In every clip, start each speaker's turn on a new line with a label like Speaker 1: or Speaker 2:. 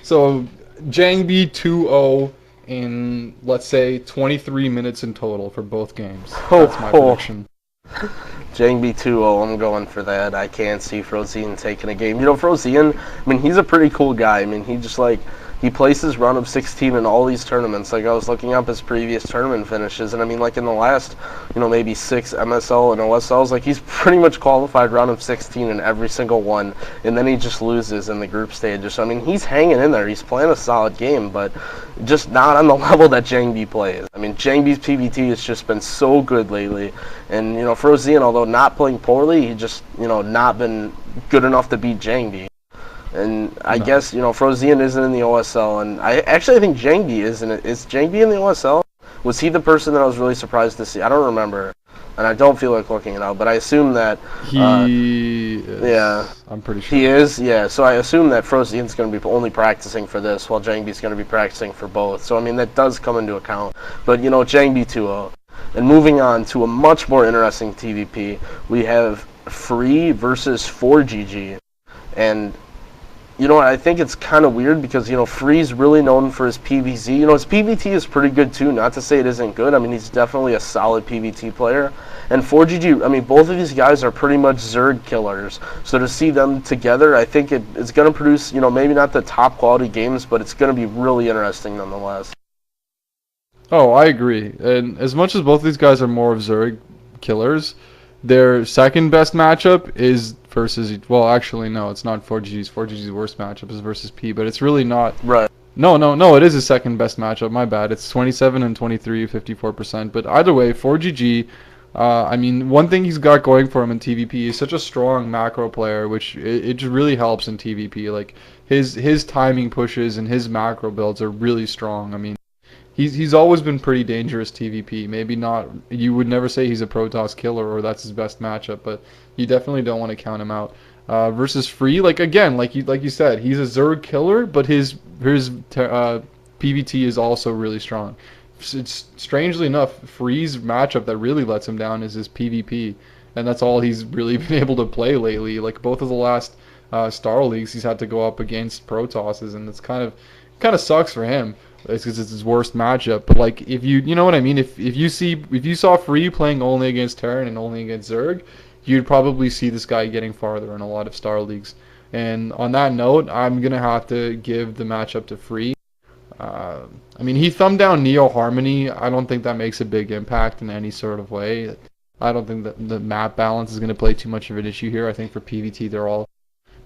Speaker 1: So Jangbi 2-0 in, let's say, 23 minutes in total for both games.
Speaker 2: Ho
Speaker 1: That's my
Speaker 2: ho.
Speaker 1: prediction.
Speaker 2: Jangby 2-0, I'm going for that. I can't see Frozen taking a game. You know, Frozen, I mean, he's a pretty cool guy. I mean, he places round of 16 in all these tournaments. Like, I was looking up his previous tournament finishes, and I mean, like, in the last, maybe 6 MSL and OSLs, like, he's pretty much qualified round of 16 in every single one, and then he just loses in the group stages. So, I mean, he's hanging in there. He's playing a solid game, but just not on the level that Jangby plays. I mean, Jangby's PBT has just been so good lately, and, Frozen, although not playing poorly, he just, not been good enough to beat Jangby. And I guess, Frozen isn't in the OSL, and I think Jangby isn't. Is Jangby in the OSL? Was he the person that I was really surprised to see? I don't remember, and I don't feel like looking it up, but I assume that...
Speaker 1: He is.
Speaker 2: Yeah.
Speaker 1: I'm pretty sure.
Speaker 2: He is, yeah. So I assume that Frozen's going to be only practicing for this, while Jangby's going to be practicing for both. So, I mean, that does come into account. But, Jangby 2-0. And moving on to a much more interesting TVP, we have Free versus 4GG. And... I think it's kind of weird because, Free's really known for his PVZ. His PVT is pretty good too, not to say it isn't good. I mean, he's definitely a solid PVT player. And 4GG, I mean, both of these guys are pretty much Zerg killers. So to see them together, I think it's going to produce, maybe not the top quality games, but it's going to be really interesting nonetheless.
Speaker 1: Oh, I agree. And as much as both these guys are more of Zerg killers, their second best matchup is versus, well, actually, no, it's not 4GG's. 4GG's worst matchup is versus P, but it's really not.
Speaker 2: Right.
Speaker 1: No, it is his second best matchup. My bad. It's 27 and 23, 54%. But either way, 4GG, I mean, one thing he's got going for him in TVP is such a strong macro player, which it just really helps in TVP. Like, his timing pushes and his macro builds are really strong. I mean, he's always been pretty dangerous TVP. Maybe not, you would never say he's a Protoss killer or that's his best matchup, but you definitely don't want to count him out. Versus Free, like again, like you said, he's a Zerg killer, but his PVT is also really strong. It's strangely enough, Free's matchup that really lets him down is his PvP, and that's all he's really been able to play lately. Like both of the last Star Leagues, he's had to go up against Protosses, and it's kind of sucks for him. It's because it's his worst matchup. But like, if you know what I mean, if you saw Free playing only against Terran and only against Zerg, you'd probably see this guy getting farther in a lot of Star Leagues. And on that note, I'm gonna have to give the matchup to Free. I mean, he thumbed down Neo Harmony. I don't think that makes a big impact in any sort of way. I don't think that the map balance is going to play too much of an issue here. I think for PvT, they're all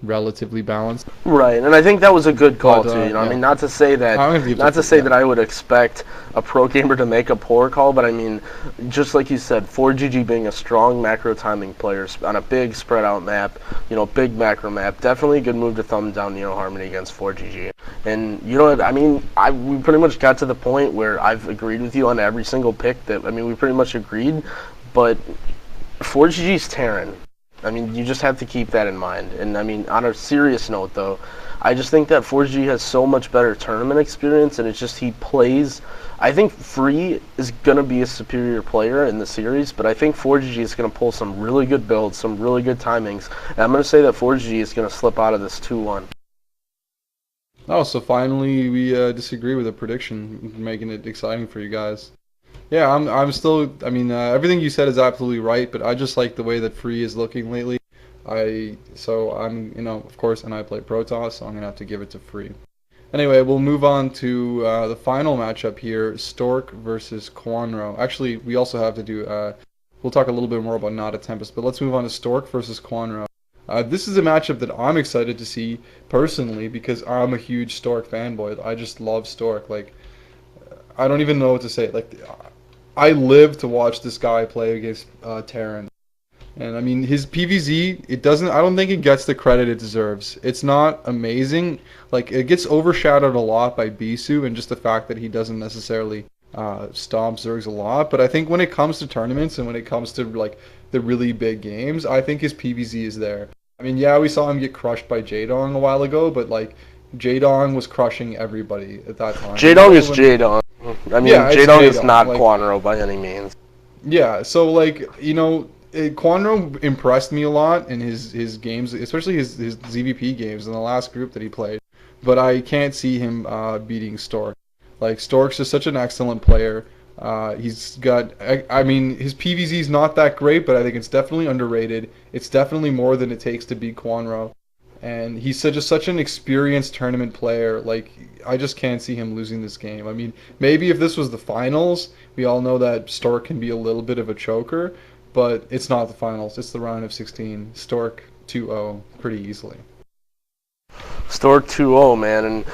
Speaker 1: relatively balanced.
Speaker 2: Right, and I think that was a good call
Speaker 1: But,
Speaker 2: too.
Speaker 1: yeah.
Speaker 2: I mean, not to say that I would expect a pro gamer to make a poor call, but I mean, just like you said, 4GG being a strong macro timing player on a big spread out map, big macro map, definitely a good move to thumb down Neo Harmony against 4GG. And you know what I mean? We pretty much got to the point where I've agreed with you on every single pick. We pretty much agreed, but 4GG's Terran. I mean, you just have to keep that in mind. And I mean, on a serious note, though, I just think that 4G has so much better tournament experience, and it's just he plays. I think Free is going to be a superior player in the series, but I think 4G is going to pull some really good builds, some really good timings. And I'm going to say that 4G is going to slip out of this 2-1.
Speaker 1: Oh, so finally we disagree with a prediction, making it exciting for you guys. Yeah, I'm still. I mean, everything you said is absolutely right, but I just like the way that Free is looking lately. I'm, of course, and I play Protoss, so I'm gonna have to give it to Free. Anyway, we'll move on to the final matchup here: Stork versus Quanro. Actually, we also have to do. We'll talk a little bit more about Not a Tempest, but let's move on to Stork versus Quanro. This is a matchup that I'm excited to see personally because I'm a huge Stork fanboy. I just love Stork. Like, I don't even know what to say. Like, I live to watch this guy play against Terran. And I mean, his PVZ, I don't think it gets the credit it deserves. It's not amazing. Like, it gets overshadowed a lot by Bisu and just the fact that he doesn't necessarily stomp Zergs a lot. But I think when it comes to tournaments and when it comes to, like, the really big games, I think his PVZ is there. I mean, yeah, we saw him get crushed by Jaedong a while ago, but, like, Jaedong was crushing everybody at that time.
Speaker 2: Jaedong is Jaedong. I mean,
Speaker 1: yeah,
Speaker 2: Jaedong is not like, Quanro by any means.
Speaker 1: Yeah, so, like, Quanro impressed me a lot in his games, especially his ZVP games in the last group that he played. but I can't see him beating Stork. Like Stork's just such an excellent player. He's got, I mean, his PVZ is not that great, but I think it's definitely underrated. It's definitely more than it takes to beat Quanro. And he's such an experienced tournament player. Like, I just can't see him losing this game. I mean, maybe if this was the finals, we all know that Stork can be a little bit of a choker, but it's not the finals. It's the round of 16. Stork 2-0 pretty easily.
Speaker 2: Stork 2-0, man. And,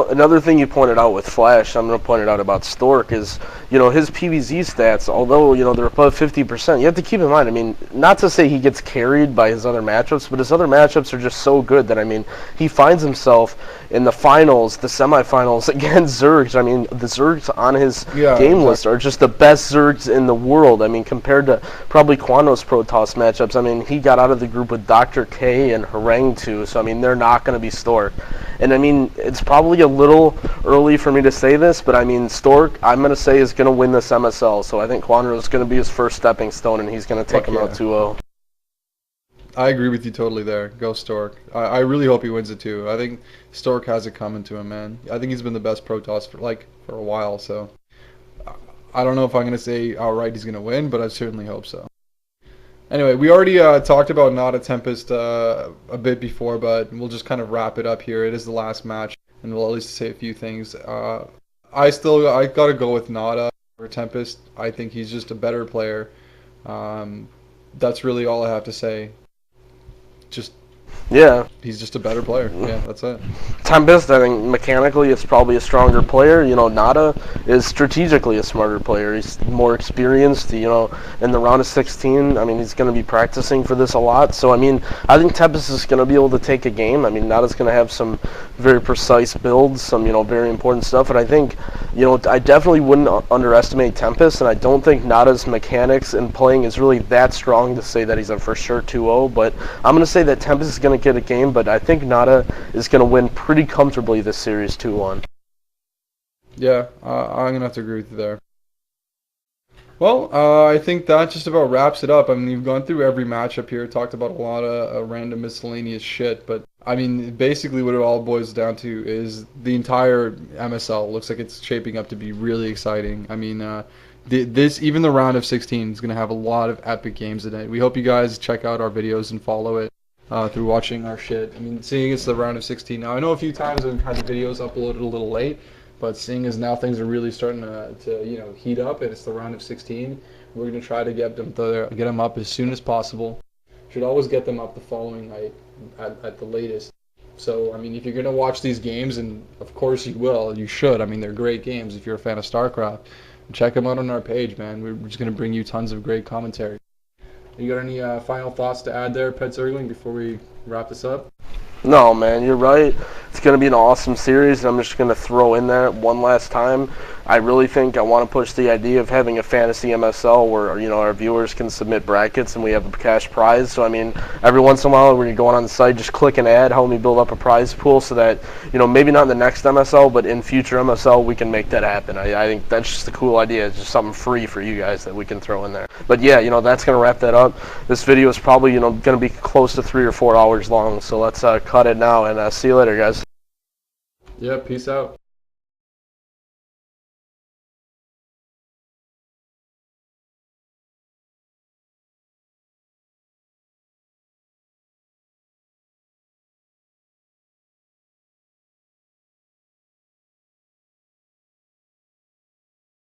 Speaker 2: another thing you pointed out with Flash, I'm going to point it out about Stork, is, his PVZ stats, although, they're above 50%, you have to keep in mind, I mean, not to say he gets carried by his other matchups, but his other matchups are just so good that, I mean, he finds himself in the finals, the semifinals against Zergs. I mean, the Zergs on his game list are just the best Zergs in the world. I mean, compared to probably Quanro's Protoss matchups, I mean, he got out of the group with Dr. K and Harang 2, so, I mean, they're not going to be Stork. And I mean, it's probably a little early for me to say this, but I mean, Stork, I'm going to say, is going to win this MSL. So I think Quanro is going to be his first stepping stone, and he's going to take him out 2-0.
Speaker 1: I agree with you totally there. Go Stork. I really hope he wins it too. I think Stork has it coming to him, man. I think he's been the best Protoss for a while, so I don't know if I'm going to say outright he's going to win, but I certainly hope so. Anyway, we already talked about Nada Tempest a bit before, but we'll just kind of wrap it up here. It is the last match, and we'll at least say a few things. I got to go with Nada over Tempest. I think he's just a better player. That's really all I have to say. He's just a better player. Yeah, that's it.
Speaker 2: Tempest, I think mechanically it's probably a stronger player. Nada is strategically a smarter player. He's more experienced. In the round of 16, I mean, he's going to be practicing for this a lot. So, I mean, I think Tempest is going to be able to take a game. I mean, Nada's going to have some very precise builds, some, very important stuff. And I think, I definitely wouldn't underestimate Tempest, and I don't think Nada's mechanics and playing is really that strong to say that he's a for sure 2-0. But I'm going to say that Tempest is going to get a game, but I think Nada is going to win pretty comfortably this series 2-1.
Speaker 1: Yeah, I'm going to have to agree with you there. Well, I think that just about wraps it up. I mean, you've gone through every matchup here, talked about a lot of random miscellaneous shit, but I mean, basically what it all boils down to is the entire MSL looks like it's shaping up to be really exciting. I mean, even the round of 16 is going to have a lot of epic games today. We hope you guys check out our videos and follow it through watching our shit. I mean, seeing it's the round of 16 now, I know a few times I've had the videos uploaded a little late, but seeing as now things are really starting to heat up and it's the round of 16, we're going to try to get them up as soon as possible. Should always get them up the following night at the latest. So, I mean, if you're going to watch these games, and of course you will, you should. I mean, they're great games if you're a fan of StarCraft. Check them out on our page, man. We're just going to bring you tons of great commentary. You got any final thoughts to add there, Pet Zergling, before we wrap this up?
Speaker 2: No, man, you're right. It's going to be an awesome series. I'm just going to throw in there one last time. I really think I want to push the idea of having a fantasy MSL where, our viewers can submit brackets and we have a cash prize. So, I mean, every once in a while when you're going on the site, just click an ad, help me build up a prize pool so that, maybe not in the next MSL, but in future MSL, we can make that happen. I think that's just a cool idea. It's just something free for you guys that we can throw in there. But, yeah, that's going to wrap that up. This video is probably, going to be close to 3 or 4 hours long. So let's cut it now and see you later, guys.
Speaker 1: Yeah, peace out.